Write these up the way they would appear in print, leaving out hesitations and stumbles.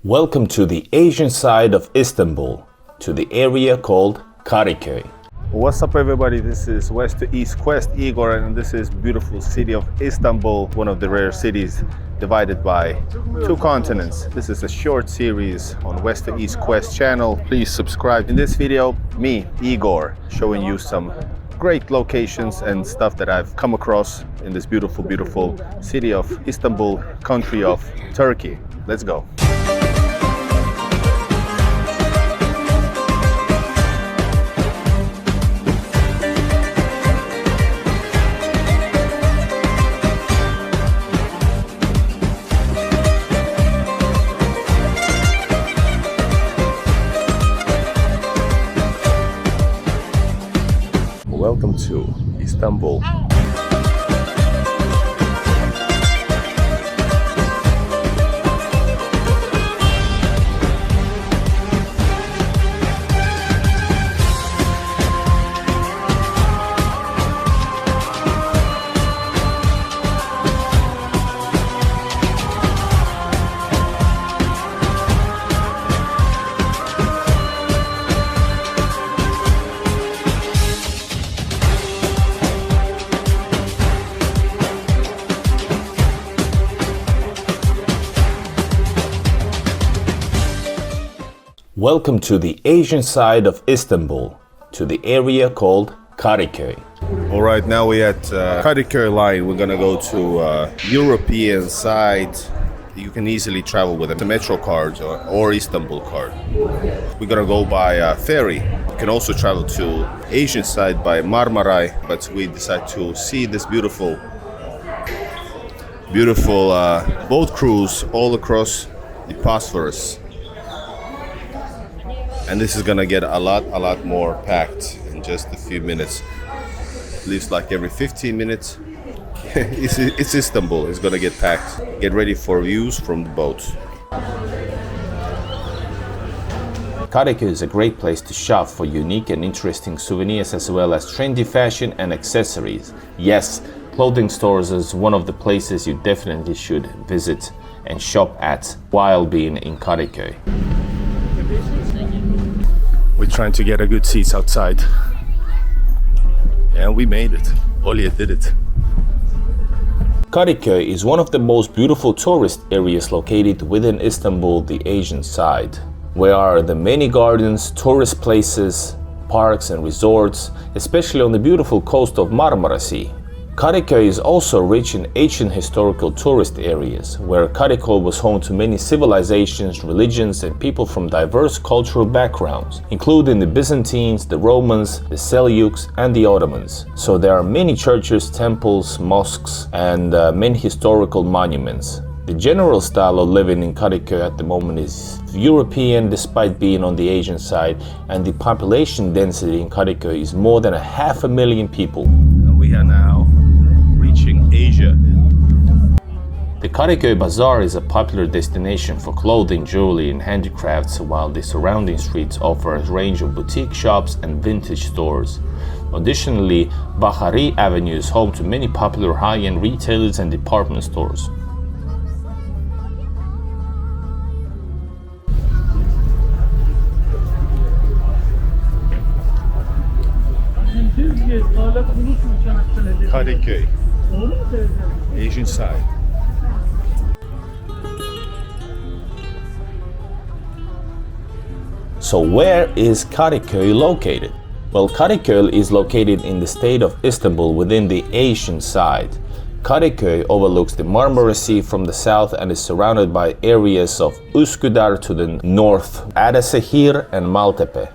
Welcome to the Asian side of Istanbul, to the area called KADIKÖY. What's up everybody, this is West to East Quest Igor, and this is beautiful city of Istanbul, one of the rare cities divided by two continents. This is a short series on West to East Quest channel. Please subscribe. In this video, me, Igor, showing you some great locations and stuff that I've come across in this beautiful city of Istanbul, country of Turkey. Let's go. Welcome to Istanbul. Welcome to the Asian side of Istanbul, to the area called KADIKÖY. All right, now we're at KADIKÖY line. We're gonna go to European side. You can easily travel with a metro card or Istanbul card. We're gonna go by ferry. You can also travel to Asian side by Marmaray, but we decided to see this beautiful boat cruise all across the Bosphorus. And this is gonna get a lot more packed in just a few minutes. At least like every 15 minutes. It's Istanbul, it's gonna get packed. Get ready for views from the boat. KADIKÖY is a great place to shop for unique and interesting souvenirs as well as trendy fashion and accessories. Yes, clothing stores is one of the places you definitely should visit and shop at while being in KADIKÖY. We're trying to get a good seats outside. And we made it. Olya did it. KADIKÖY is one of the most beautiful tourist areas located within Istanbul, the Asian side, where are the many gardens, tourist places, parks and resorts, especially on the beautiful coast of Marmara Sea. KADIKÖY is also rich in ancient historical tourist areas, where KADIKÖY was home to many civilizations, religions, and people from diverse cultural backgrounds, including the Byzantines, the Romans, the Seljuks, and the Ottomans. So there are many churches, temples, mosques, and many historical monuments. The general style of living in KADIKÖY at the moment is European, despite being on the Asian side, and the population density in KADIKÖY is more than 500,000 people. And we are now reaching Asia. The KADIKÖY Bazaar is a popular destination for clothing, jewelry, and handicrafts, while the surrounding streets offer a range of boutique shops and vintage stores. Additionally, Bahari Avenue is home to many popular high-end retailers and department stores. KADIKÖY, Asian side. So where is KADIKÖY located? Well, KADIKÖY is located in the state of Istanbul within the Asian side. KADIKÖY overlooks the Marmara Sea from the south and is surrounded by areas of Üsküdar to the north, Adasehir and Maltepe.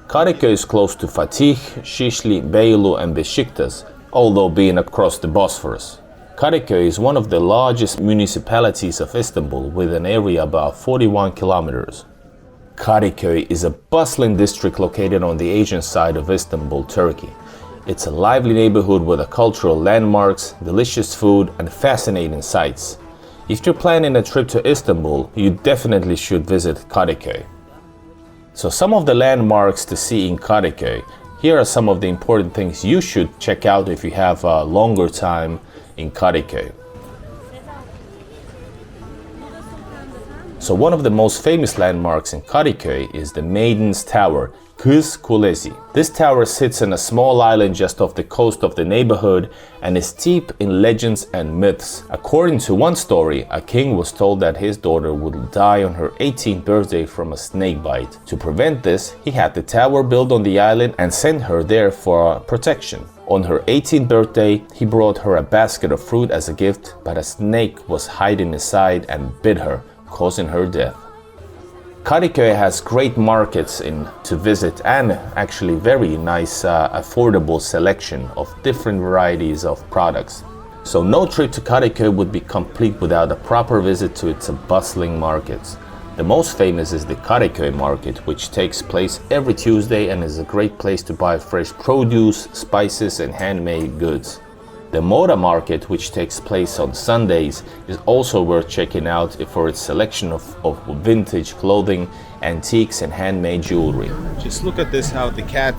KADIKÖY is close to Fatih, Şişli, Beylu and Beşiktaş, although being across the Bosphorus. KADIKÖY is one of the largest municipalities of Istanbul with an area about 41 kilometers. KADIKÖY is a bustling district located on the Asian side of Istanbul, Turkey. It's a lively neighborhood with cultural landmarks, delicious food and fascinating sights. If you're planning a trip to Istanbul, you definitely should visit KADIKÖY. So some of the landmarks to see in KADIKÖY. Here are some of the important things you should check out if you have a longer time in KADIKÖY. So one of the most famous landmarks in KADIKÖY is the Maiden's Tower, Kız Kulesi. This tower sits on a small island just off the coast of the neighborhood and is steeped in legends and myths. According to one story, a king was told that his daughter would die on her 18th birthday from a snake bite. To prevent this, he had the tower built on the island and sent her there for protection. On her 18th birthday, he brought her a basket of fruit as a gift, but a snake was hiding inside and bit her, causing her death. KADIKÖY has great markets to visit and actually very nice affordable selection of different varieties of products. So no trip to KADIKÖY would be complete without a proper visit to its bustling markets. The most famous is the KADIKÖY market, which takes place every Tuesday and is a great place to buy fresh produce, spices and handmade goods. The Moda market, which takes place on Sundays, is also worth checking out for its selection of vintage clothing, antiques and handmade jewelry. Just look at this, how the cat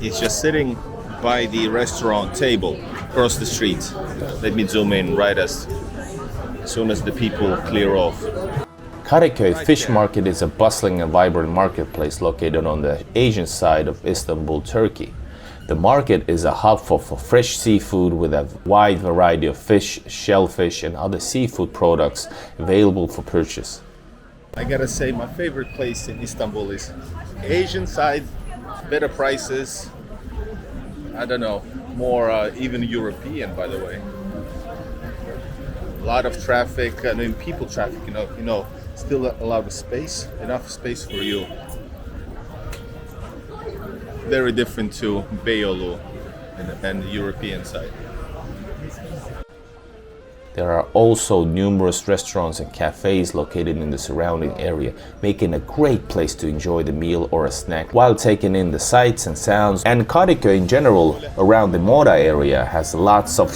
is just sitting by the restaurant table across the street. Let me zoom in right as soon as the people clear off. KADIKÖY Fish Market is a bustling and vibrant marketplace located on the Asian side of Istanbul, Turkey. The market is a hub for fresh seafood with a wide variety of fish, shellfish and other seafood products available for purchase. I gotta say, my favorite place in Istanbul is Asian side, better prices, I don't know, more even European, by the way. A lot of traffic, I mean people traffic, you know, still a lot of space, enough space for you. Very different to Beyoğlu and the European side. There are also numerous restaurants and cafes located in the surrounding area, making a great place to enjoy the meal or a snack while taking in the sights and sounds. And KADIKÖY in general, around the Moda area, has lots of,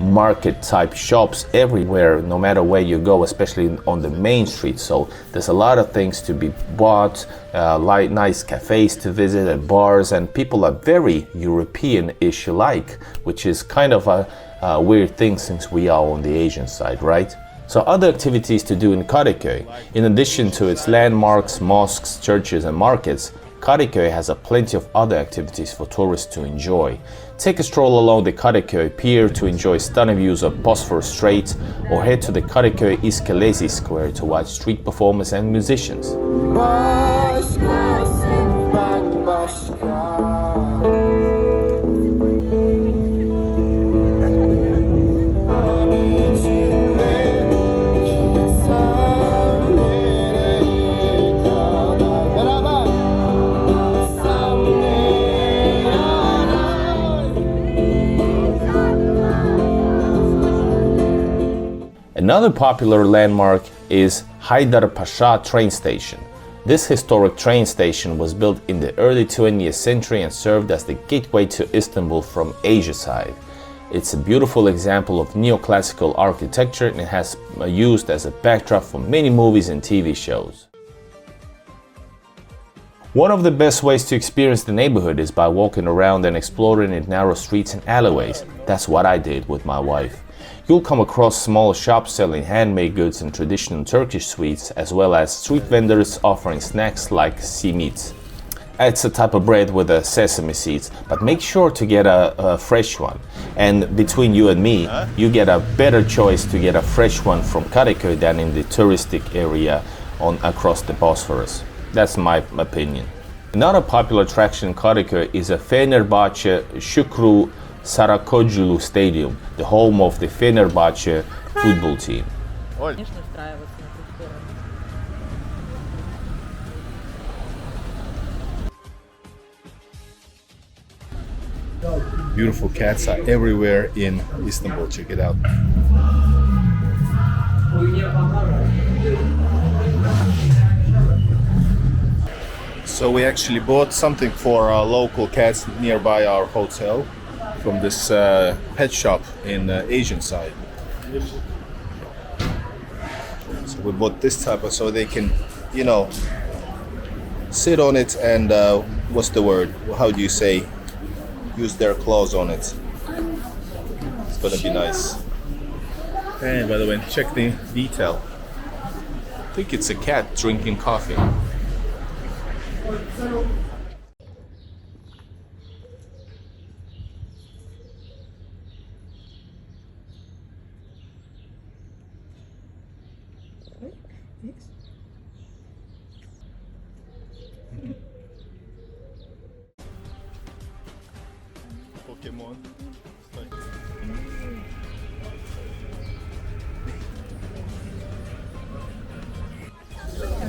market type shops everywhere, no matter where you go, especially on the main street. So there's a lot of things to be bought, like nice cafes to visit and bars, and people are very European-ish like, which is kind of a weird thing since we are on the Asian side, right? So other activities to do in KADIKÖY, in addition to its landmarks, mosques, churches and markets, KADIKÖY has plenty of other activities for tourists to enjoy. Take a stroll along the KADIKÖY pier to enjoy stunning views of Bosphorus Strait, or head to the KADIKÖY İskelesi Square to watch street performers and musicians. Another popular landmark is Haydarpaşa train station. This historic train station was built in the early 20th century and served as the gateway to Istanbul from Asia side. It's a beautiful example of neoclassical architecture and it has used as a backdrop for many movies and TV shows. One of the best ways to experience the neighborhood is by walking around and exploring its narrow streets and alleyways. That's what I did with my wife. You'll come across small shops selling handmade goods and traditional Turkish sweets, as well as street vendors offering snacks like simit. It's a type of bread with sesame seeds, but make sure to get a fresh one. And between you and me, you get a better choice to get a fresh one from KADIKÖY than in the touristic area across the Bosphorus. That's my opinion. Another popular attraction in KADIKÖY is a Fenerbahçe Şükrü Sarakoğlu Stadium, the home of the Fenerbahçe football team. Beautiful cats are everywhere in Istanbul. Check it out. So we actually bought something for our local cats nearby our hotel from this pet shop in the Asian side. So we bought this type of, so they can, sit on it and what's the word? How do you say? Use their claws on it. It's gonna be nice. And by the way, check the detail. think it's a cat drinking coffee. Pokemon.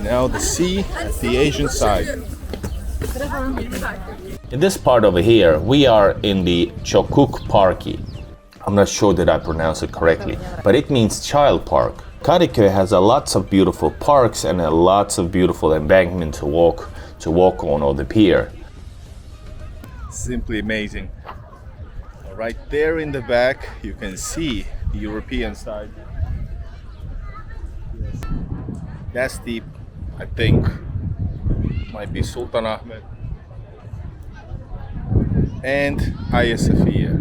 Now the sea at the Asian side. In this part over here, we are in the Çocuk Parki. I'm not sure that I pronounce it correctly, but it means child park. KADIKÖY has lots of beautiful parks and lots of beautiful embankment to walk on the pier. Simply amazing. Right there in the back, you can see the European side. That's the, I think, might be Sultan Ahmed and Hagia Sophia.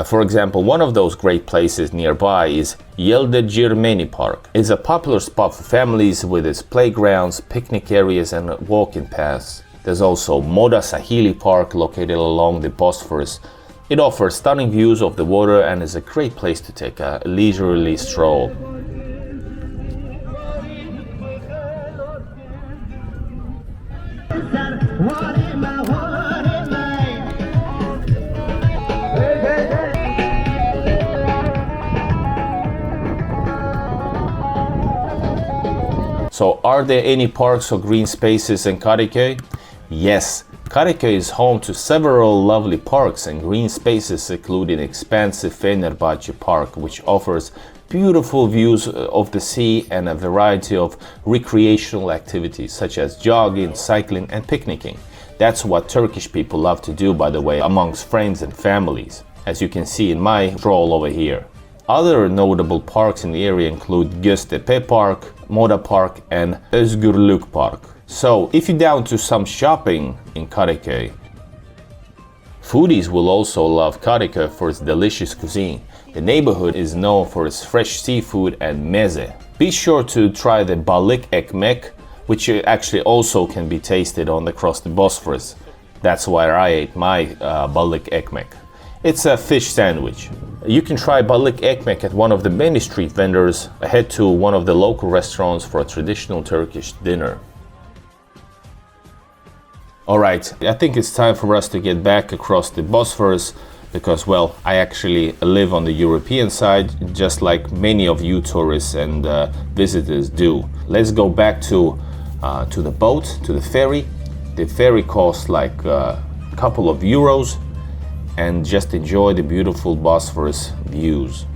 For example, one of those great places nearby is Yıldırımeni Park. It's a popular spot for families with its playgrounds, picnic areas and walking paths. There's also Moda Sahili Park located along the Bosphorus. It offers stunning views of the water and is a great place to take a leisurely stroll. So, are there any parks or green spaces in KADIKÖY? Yes, KADIKÖY is home to several lovely parks and green spaces, including expansive Fenerbahçe Park, which offers beautiful views of the sea and a variety of recreational activities such as jogging, cycling and picnicking. That's what Turkish people love to do, by the way, amongst friends and families, as you can see in my stroll over here. Other notable parks in the area include Göztepe Park, Moda Park and Özgürlük Park. So, if you're down to some shopping in KADIKÖY, foodies will also love KADIKÖY for its delicious cuisine. The neighborhood is known for its fresh seafood and meze. Be sure to try the balık ekmek, which actually also can be tasted across the Bosphorus. That's where I ate my balık ekmek. It's a fish sandwich. You can try balık ekmek at one of the many street vendors. Head to one of the local restaurants for a traditional Turkish dinner. Alright, I think it's time for us to get back across the Bosphorus because, well, I actually live on the European side, just like many of you tourists and visitors do. Let's go back to the boat, to the ferry. The ferry costs like a couple of euros, and just enjoy the beautiful Bosphorus views.